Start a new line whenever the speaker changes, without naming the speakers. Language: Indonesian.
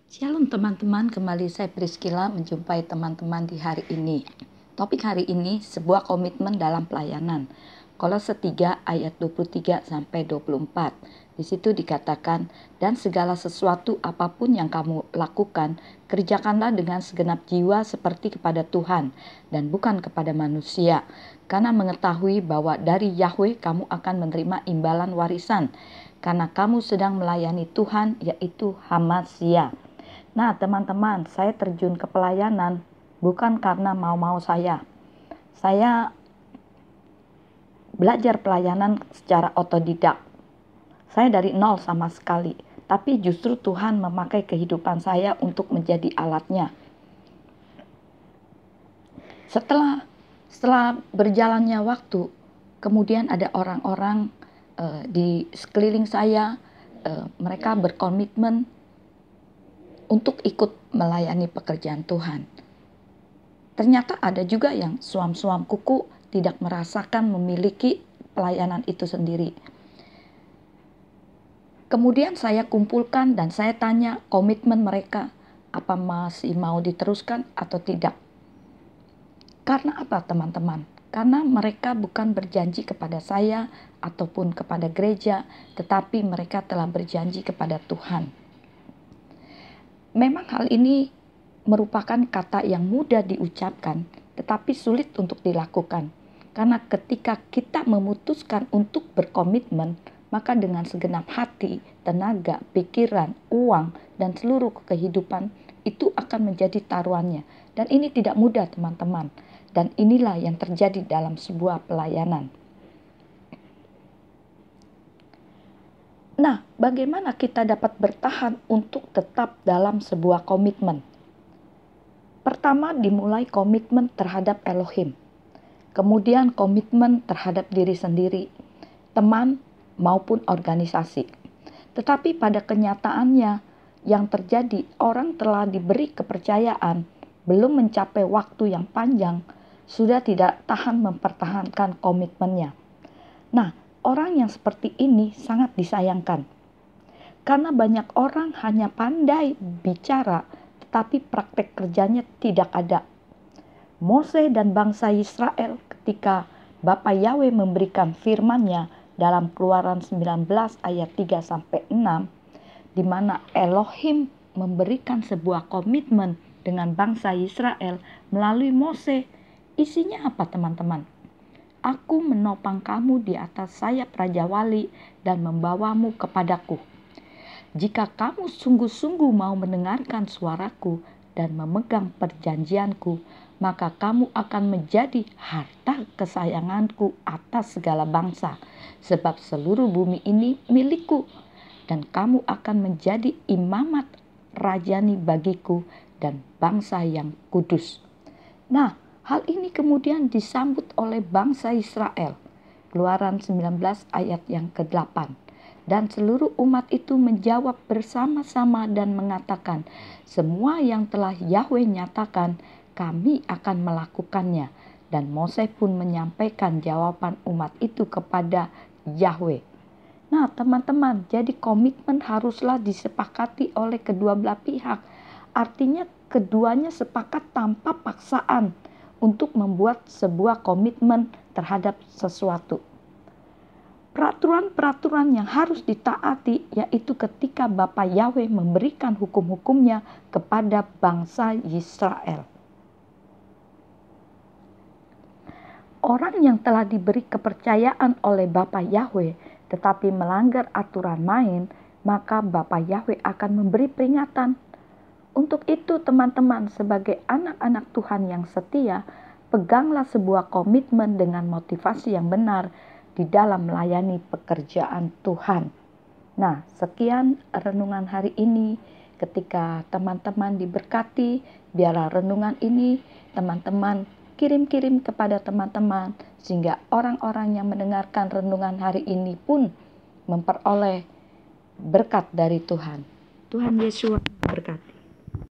Shalom teman-teman, kembali saya Priscilla menjumpai teman-teman di hari ini. Topik hari ini sebuah komitmen dalam pelayanan. Kolose 3 ayat 23 sampai 24. Di situ dikatakan, dan segala sesuatu apapun yang kamu lakukan, kerjakanlah dengan segenap jiwa seperti kepada Tuhan dan bukan kepada manusia. Karena mengetahui bahwa dari Yahweh kamu akan menerima imbalan warisan. Karena kamu sedang melayani Tuhan, yaitu Hamasya. Nah teman-teman, saya terjun ke pelayanan bukan karena mau-mau saya. Saya belajar pelayanan secara otodidak. Saya dari nol sama sekali. Tapi justru Tuhan memakai kehidupan saya untuk menjadi alatnya. Setelah berjalannya waktu, kemudian ada orang-orang di sekeliling saya, mereka berkomitmen untuk ikut melayani pekerjaan Tuhan. Ternyata ada juga yang suam-suam kuku tidak merasakan memiliki pelayanan itu sendiri. Kemudian saya kumpulkan dan saya tanya komitmen mereka, apa masih mau diteruskan atau tidak. Karena apa teman-teman? Karena mereka bukan berjanji kepada saya ataupun kepada gereja, tetapi mereka telah berjanji kepada Tuhan. Memang hal ini merupakan kata yang mudah diucapkan, tetapi sulit untuk dilakukan. Karena ketika kita memutuskan untuk berkomitmen, maka dengan segenap hati, tenaga, pikiran, uang, dan seluruh kehidupan itu akan menjadi taruhannya. Dan ini tidak mudah teman-teman. Dan inilah yang terjadi dalam sebuah pelayanan. Nah, bagaimana kita dapat bertahan untuk tetap dalam sebuah komitmen? Pertama, dimulai komitmen terhadap Elohim. Kemudian komitmen terhadap diri sendiri, teman maupun organisasi. Tetapi pada kenyataannya yang terjadi, orang telah diberi kepercayaan, belum mencapai waktu yang panjang, sudah tidak tahan mempertahankan komitmennya. Nah, orang yang seperti ini sangat disayangkan. Karena banyak orang hanya pandai bicara, tetapi praktek kerjanya tidak ada. Mose dan bangsa Israel ketika Bapa Yahweh memberikan firman-Nya dalam Keluaran 19 ayat 3-6, di mana Elohim memberikan sebuah komitmen dengan bangsa Israel melalui Mose. Isinya apa teman-teman? Aku menopang kamu di atas sayap Raja Wali dan membawamu kepadaku. Jika kamu sungguh-sungguh mau mendengarkan suaraku dan memegang perjanjianku, maka kamu akan menjadi harta kesayanganku atas segala bangsa, sebab seluruh bumi ini milikku, dan kamu akan menjadi imamat rajani bagiku dan bangsa yang kudus. Nah, hal ini kemudian disambut oleh bangsa Israel. Keluaran 19 ayat yang ke-8. Dan seluruh umat itu menjawab bersama-sama dan mengatakan, semua yang telah Yahweh nyatakan, kami akan melakukannya. Dan Mose pun menyampaikan jawaban umat itu kepada Yahweh. Nah teman-teman, jadi komitmen haruslah disepakati oleh kedua belah pihak. Artinya keduanya sepakat tanpa paksaan untuk membuat sebuah komitmen terhadap sesuatu. Peraturan-peraturan yang harus ditaati yaitu ketika Bapa Yahweh memberikan hukum-hukumnya kepada bangsa Israel. Orang yang telah diberi kepercayaan oleh Bapa Yahweh tetapi melanggar aturan main, maka Bapa Yahweh akan memberi peringatan. Untuk itu teman-teman, sebagai anak-anak Tuhan yang setia, peganglah sebuah komitmen dengan motivasi yang benar di dalam melayani pekerjaan Tuhan. Nah, sekian renungan hari ini. Ketika teman-teman diberkati, biarlah renungan ini teman-teman kirim-kirim kepada teman-teman, sehingga orang-orang yang mendengarkan renungan hari ini pun memperoleh berkat dari Tuhan. Tuhan Yesus berkati.